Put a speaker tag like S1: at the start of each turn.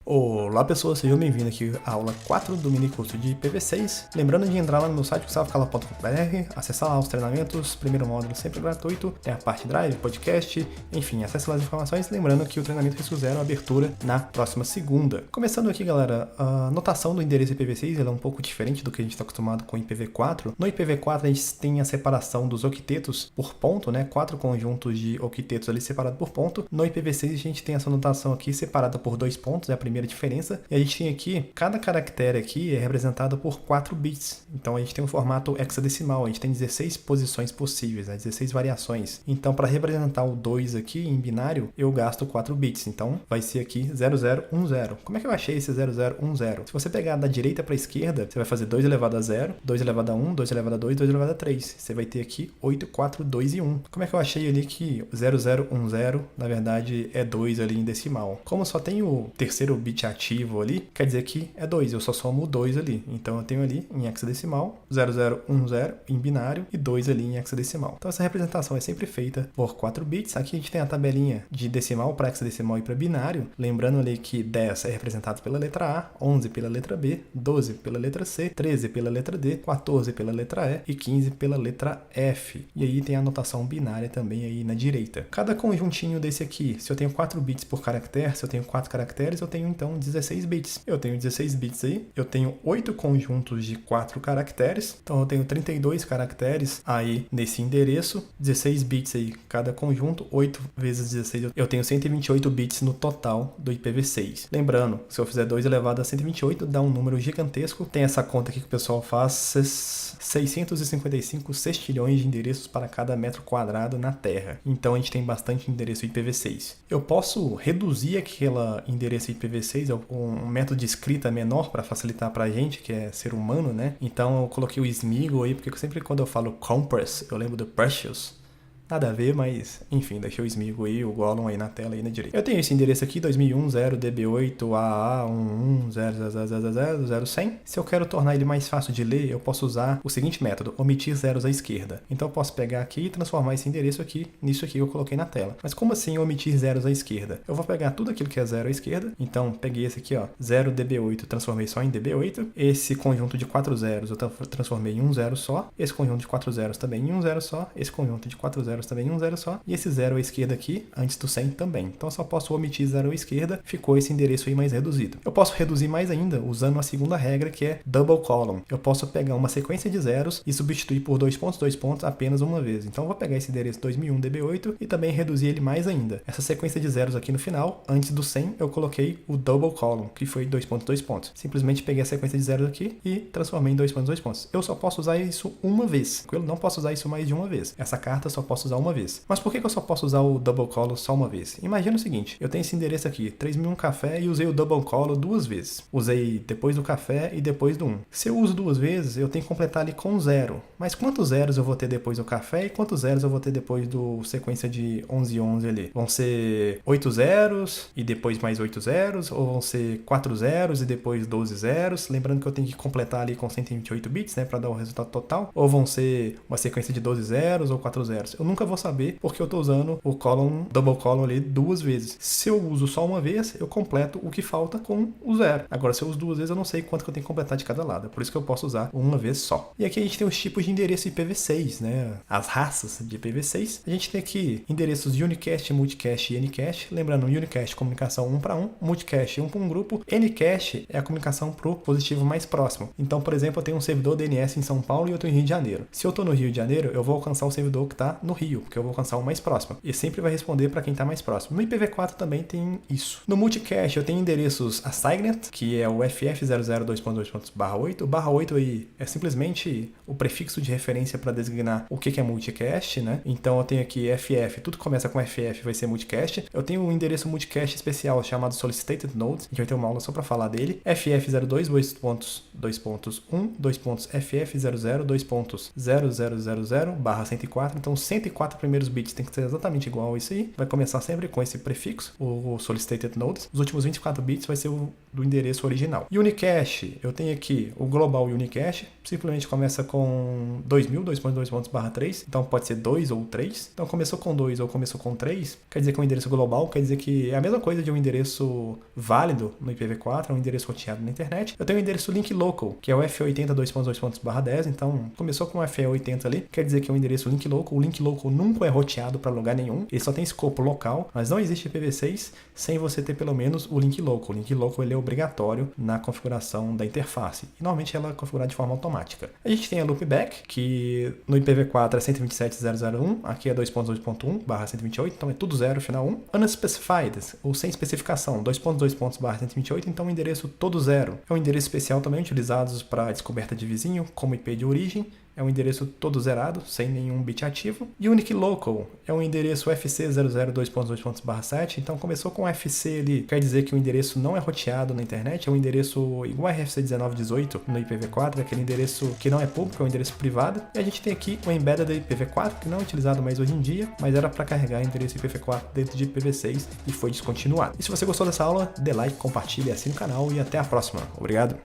S1: Olá pessoas, sejam bem-vindos aqui à aula 4 do mini curso de IPv6. Lembrando de entrar lá no meu site gustavocala.com.br, acessar lá os treinamentos, primeiro módulo sempre gratuito, tem a parte drive, podcast, enfim, acesse lá as informações. Lembrando que o treinamento Risco Zero, abertura na próxima segunda. Começando aqui, galera, a notação do endereço IPv6 ela é um pouco diferente do que a gente está acostumado com o IPv4. No IPv4 a gente tem a separação dos octetos por ponto, né? 4 conjuntos de octetos ali separados por ponto. No IPv6 a gente tem essa notação aqui separada por 2 pontos, é a primeira diferença. E a gente tem aqui, cada caractere aqui é representado por 4 bits. Então a gente tem um formato hexadecimal, a gente tem 16 posições possíveis, né? 16 variações. Então para representar o 2 aqui em binário, eu gasto 4 bits. Então vai ser aqui 0010. Como é que eu achei esse 0010? Se você pegar da direita para a esquerda, você vai fazer 2 elevado a 0, 2 elevado a 1, 2 elevado a 2, 2 elevado a 3. Você vai ter aqui 8, 4, 2 e 1. Como é que eu achei ali que 0010, na verdade, é 2 ali em decimal? Como só tem o terceiro bit ativo ali, quer dizer que é 2, eu só somo o 2 ali. Então eu tenho ali em hexadecimal 0010 em binário e 2 ali em hexadecimal. Então essa representação é sempre feita por 4 bits. Aqui a gente tem a tabelinha de decimal para hexadecimal e para binário. Lembrando ali que 10 é representado pela letra A, 11 pela letra B, 12 pela letra C, 13 pela letra D, 14 pela letra E e 15 pela letra F. E aí tem a notação binária também aí na direita. Cada conjuntinho desse aqui, se eu tenho 4 bits por caractere, se eu tenho 4 caracteres, eu tenho então 16 bits. Eu tenho 16 bits aí, eu tenho 8 conjuntos de 4 caracteres, então eu tenho 32 caracteres aí nesse endereço, 16 bits aí cada conjunto, 8 vezes 16, eu tenho 128 bits no total do IPv6. Lembrando, se eu fizer 2 elevado a 128, dá um número gigantesco. Tem essa conta aqui que o pessoal faz, 655 sextilhões de endereços para cada metro quadrado na Terra. Então a gente tem bastante endereço IPv6. Eu posso reduzir aquele endereço IPv6 um método de escrita menor para facilitar para a gente, que é ser humano, né? Então eu coloquei o Smiggle aí, porque sempre quando eu falo compress, eu lembro do Precious. Nada a ver, mas enfim, deixei o Smiggle aí, o Gollum aí na tela aí na direita. Eu tenho esse endereço aqui, 2001 0db8 AA1100000100. Se eu quero tornar ele mais fácil de ler, eu posso usar o seguinte método, omitir zeros à esquerda. Então eu posso pegar aqui e transformar esse endereço aqui nisso aqui que eu coloquei na tela. Mas como assim omitir zeros à esquerda? Eu vou pegar tudo aquilo que é zero à esquerda. Então peguei esse aqui, ó, 0db8, transformei só em db8. Esse conjunto de 4 zeros eu transformei em um zero só. Esse conjunto de 4 zeros também em um zero só. Esse conjunto de 4 zeros também em um zero só, e esse zero à esquerda aqui, antes do 100 também. Então eu só posso omitir zero à esquerda, ficou esse endereço aí mais reduzido. Eu posso reduzir mais ainda usando a segunda regra, que é double column. Eu posso pegar uma sequência de zeros e substituir por 2 pontos apenas uma vez. Então eu vou pegar esse endereço 2001 db8 e também reduzir ele mais ainda. Essa sequência de zeros aqui no final, antes do 100, eu coloquei o double column, que foi 2 pontos. Simplesmente peguei a sequência de zeros aqui e transformei em 2 pontos. Eu só posso usar isso uma vez. Eu não posso usar isso mais de uma vez. Essa carta eu só posso usar uma vez. Mas por que eu só posso usar o double column só uma vez? Imagina o seguinte, eu tenho esse endereço aqui, 3001 café, e usei o double column 2 vezes. Usei depois do café e depois do 1. Se eu uso 2 vezes, eu tenho que completar ali com 0. Mas quantos zeros eu vou ter depois do café e quantos zeros eu vou ter depois do sequência de 11 e 11 ali? Vão ser 8 zeros e depois mais 8 zeros? Ou vão ser 4 zeros e depois 12 zeros? Lembrando que eu tenho que completar ali com 128 bits, né, para dar o resultado total. Ou vão ser uma sequência de 12 zeros ou 4 zeros? Eu nunca vou saber porque eu estou usando o double column ali 2 vezes. Se eu uso só uma vez, eu completo o que falta com o zero. Agora, se eu uso 2 vezes, eu não sei quanto que eu tenho que completar de cada lado. É por isso que eu posso usar uma vez só. E aqui a gente tem os tipos de endereço IPv6, né? As raças de IPv6. A gente tem aqui endereços unicast, multicast e ncast. Lembrando, unicast, comunicação 1 para 1, multicast 1 para um grupo, ncast é a comunicação para o positivo mais próximo. Então, por exemplo, eu tenho um servidor DNS em São Paulo e eu estou em Rio de Janeiro. Se eu estou no Rio de Janeiro, eu vou alcançar o servidor que está no Rio, porque eu vou alcançar o mais próximo. E sempre vai responder para quem está mais próximo. No IPv4 também tem isso. No multicast eu tenho endereços assigned, que é o ff002.2.8. Barra 8 aí é simplesmente o prefixo de referência para designar o que é multicast, né? Então eu tenho aqui ff, tudo que começa com ff vai ser multicast. Eu tenho um endereço multicast especial chamado solicited node, a gente vai ter uma aula só para falar dele. ff02.2.1, ff00 2.0000/104, então 104 4 primeiros bits tem que ser exatamente igual a isso aí. Vai começar sempre com esse prefixo, o solicited nodes. Os últimos 24 bits vai ser o do endereço original. Unicast, eu tenho aqui o global unicast, simplesmente começa com 2000, 2.2.3, então pode ser 2 ou 3. Então começou com 2 ou começou com 3, quer dizer que é um endereço global, quer dizer que é a mesma coisa de um endereço válido no IPv4, é um endereço roteado na internet. Eu tenho o endereço link local, que é o F80 2.2.10, então começou com o FE80 ali, quer dizer que é um endereço link local. O link local nunca é roteado para lugar nenhum, ele só tem escopo local, mas não existe IPv6 sem você ter pelo menos o link local. O link local ele é obrigatório na configuração da interface, e normalmente ela é configurada de forma automática. A gente tem a loopback, que no IPv4 é 127.0.0.1, aqui é 2.2.1/128, então é tudo 0, final 1. Unspecified, ou sem especificação, 2.2.1/128, então o endereço todo 0. É um endereço especial também utilizado para descoberta de vizinho, como IP de origem. É um endereço todo zerado, sem nenhum bit ativo. Unique Local é um endereço FC002.2.7, então começou com FC ali, quer dizer que o endereço não é roteado na internet, é um endereço igual a RFC 1918 no IPv4, aquele endereço que não é público, é um endereço privado. E a gente tem aqui o Embedded IPv4, que não é utilizado mais hoje em dia, mas era para carregar endereço IPv4 dentro de IPv6 e foi descontinuado. E se você gostou dessa aula, dê like, compartilhe, assine o canal e até a próxima. Obrigado!